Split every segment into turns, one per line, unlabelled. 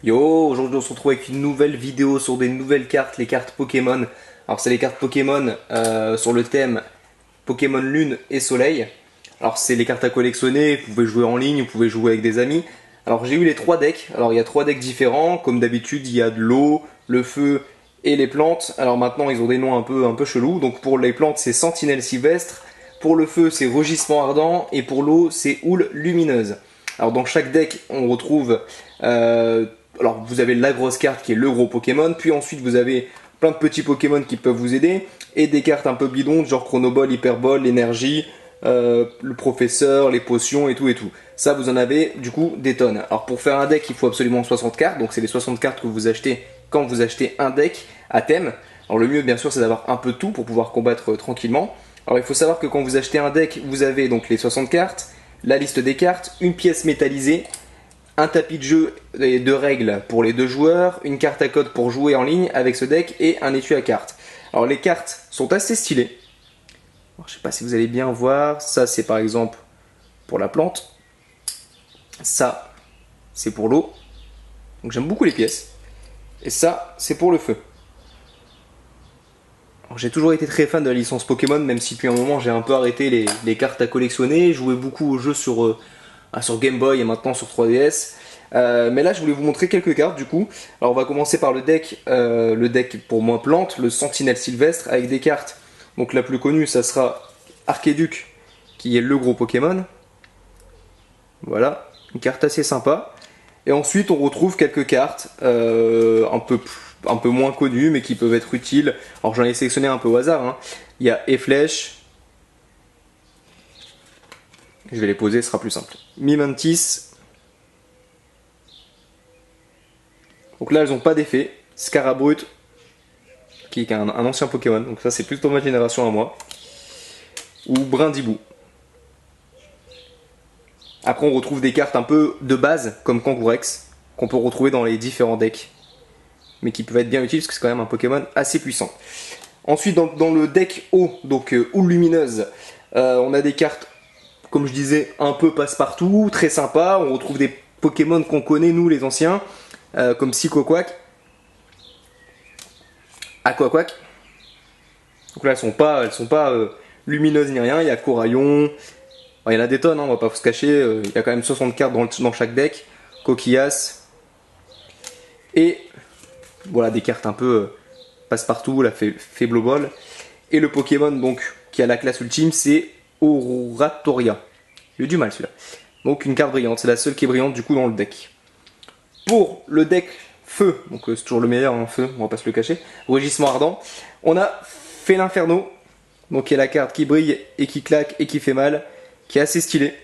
Yo, aujourd'hui on se retrouve avec une nouvelle vidéo sur des nouvelles cartes, les cartes Pokémon. Alors c'est les cartes Pokémon sur le thème Pokémon Lune et Soleil. Alors c'est les cartes à collectionner, vous pouvez jouer en ligne, vous pouvez jouer avec des amis. Alors j'ai eu les trois decks, alors il y a trois decks différents, comme d'habitude il y a de l'eau, le feu et les plantes. Alors maintenant ils ont des noms un peu chelous, donc pour les plantes c'est Sentinelle Sylvestre, pour le feu c'est Rugissement Ardent et pour l'eau c'est Houle Lumineuse. Alors dans chaque deck on retrouve alors vous avez la grosse carte qui est le gros Pokémon, puis ensuite vous avez plein de petits Pokémon qui peuvent vous aider, et des cartes un peu bidons, genre Chronoball, Hyperball, l'énergie, le professeur, les potions et tout et tout. Ça vous en avez du coup des tonnes. Alors pour faire un deck il faut absolument 60 cartes, donc c'est les 60 cartes que vous achetez quand vous achetez un deck à thème. Alors le mieux bien sûr c'est d'avoir un peu de tout pour pouvoir combattre tranquillement. Alors il faut savoir que quand vous achetez un deck, vous avez donc les 60 cartes, la liste des cartes, une pièce métallisée, un tapis de jeu et de règles pour les deux joueurs, une carte à code pour jouer en ligne avec ce deck et un étui à cartes. Alors les cartes sont assez stylées. Alors, je sais pas si vous allez bien voir. Ça c'est par exemple pour la plante. Ça c'est pour l'eau. Donc j'aime beaucoup les pièces. Et ça c'est pour le feu. Alors, j'ai toujours été très fan de la licence Pokémon, même si depuis un moment j'ai un peu arrêté les cartes à collectionner. Je jouais beaucoup aux jeux sur Game Boy et maintenant sur 3DS. Mais là je voulais vous montrer quelques cartes du coup. Alors on va commencer par le deck pour moins plante, le Sentinelle Sylvestre, avec des cartes. Donc la plus connue ça sera Archiduc, qui est le gros Pokémon. Voilà, une carte assez sympa. Et ensuite on retrouve quelques cartes un peu moins connues mais qui peuvent être utiles. Alors j'en ai sélectionné un peu au hasard, hein. Il y a Efflèche. Je vais les poser, ce sera plus simple. Mimantis. Donc là elles n'ont pas d'effet. Scarabrute, qui est un ancien Pokémon, donc ça c'est plutôt ma génération à moi. Ou Brindibou. Après on retrouve des cartes un peu de base, comme Kangourex, qu'on peut retrouver dans les différents decks, mais qui peuvent être bien utiles parce que c'est quand même un Pokémon assez puissant. Ensuite dans le deck eau, donc Houle Lumineuse, on a des cartes, comme je disais, un peu passe-partout, très sympa. On retrouve des Pokémon qu'on connaît nous les anciens, comme Psychoquack, Aquaquack. Donc là elles sont pas lumineuses ni rien. Il y a Coraillon. Il y en a des tonnes, hein, on va pas se cacher. Il y a quand même 60 cartes dans chaque deck. Coquillas. Et voilà des cartes un peu passe-partout, la Faible Ball. Et le Pokémon donc qui a la classe ultime, c'est Oratoria. J'ai eu du mal celui-là. Donc une carte brillante, c'est la seule qui est brillante du coup dans le deck. Pour le deck feu, donc c'est toujours le meilleur, hein, feu, on va pas se le cacher. Rugissement ardent. On a Félinferno, donc qui est la carte qui brille et qui claque et qui fait mal, qui est assez stylé.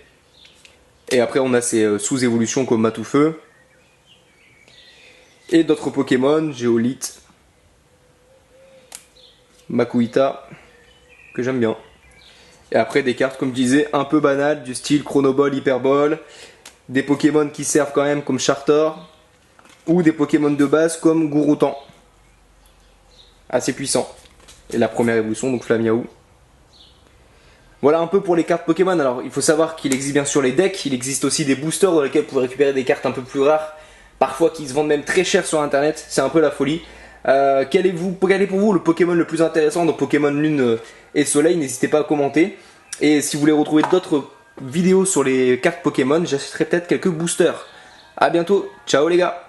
Et après on a ses sous-évolutions comme Matoufeu. Et d'autres Pokémon, Géolite, Makuhita, que j'aime bien. Et après des cartes comme je disais un peu banales du style Chronoball, Hyperball. Des Pokémon qui servent quand même comme Chartor. Ou des Pokémon de base comme Gouroutan. Assez puissant. Et la première évolution, donc Flamiaou. Voilà un peu pour les cartes Pokémon. Alors il faut savoir qu'il existe bien sûr les decks, il existe aussi des boosters dans lesquels vous pouvez récupérer des cartes un peu plus rares, parfois qui se vendent même très cher sur internet, c'est un peu la folie. Quel est pour vous le Pokémon le plus intéressant dans Pokémon Lune et Soleil? N'hésitez pas à commenter. Et si vous voulez retrouver d'autres vidéos sur les cartes Pokémon, j'achèterai peut-être quelques boosters. A bientôt, ciao les gars!